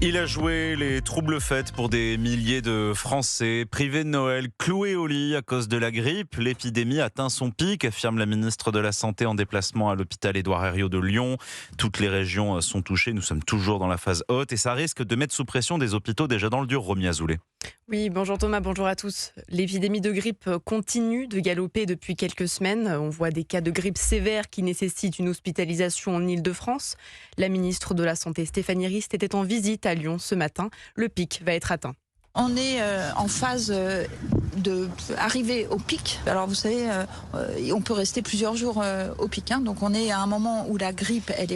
Il a joué les troubles fêtes pour des milliers de Français, privés de Noël, cloués au lit à cause de la grippe. L'épidémie atteint son pic, affirme la ministre de la Santé en déplacement à l'hôpital Édouard Herriot de Lyon. Toutes les régions sont touchées, nous sommes toujours dans la phase haute et ça risque de mettre sous pression des hôpitaux déjà dans le dur, Romy Azoulay. Oui, bonjour Thomas, bonjour à tous. L'épidémie de grippe continue de galoper depuis quelques semaines. On voit des cas de grippe sévère qui nécessitent une hospitalisation en Île-de-France. La ministre de la Santé, Stéphanie Rist, était en visite à Lyon ce matin. Le pic va être atteint. On est en phase d'arriver au pic. Alors vous savez, on peut rester plusieurs jours au pic. Donc on est à un moment où la grippe, elle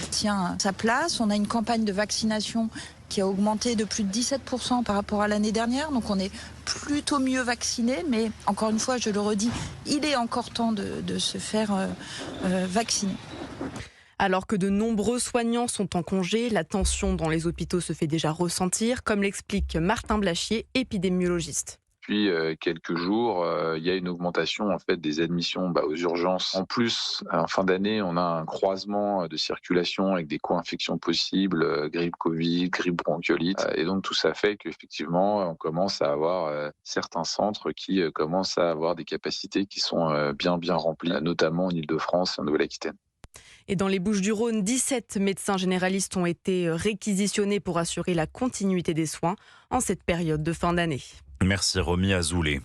tient sa place. On a une campagne de vaccination qui a augmenté de plus de 17% par rapport à l'année dernière. Donc on est plutôt mieux vacciné. Mais encore une fois, je le redis, il est encore temps de se faire vacciner. Alors que de nombreux soignants sont en congé, la tension dans les hôpitaux se fait déjà ressentir, comme l'explique Martin Blachier, épidémiologiste. Depuis quelques jours, il y a une augmentation en fait des admissions aux urgences. En plus, en fin d'année, on a un croisement de circulation avec des co-infections possibles, grippe Covid, grippe bronchiolite. Et donc tout ça fait qu'effectivement, on commence à avoir certains centres qui commencent à avoir des capacités qui sont bien remplies, notamment en Île-de-France et en Nouvelle-Aquitaine. Et dans les Bouches-du-Rhône, 17 médecins généralistes ont été réquisitionnés pour assurer la continuité des soins en cette période de fin d'année. Merci Romy Azoulay.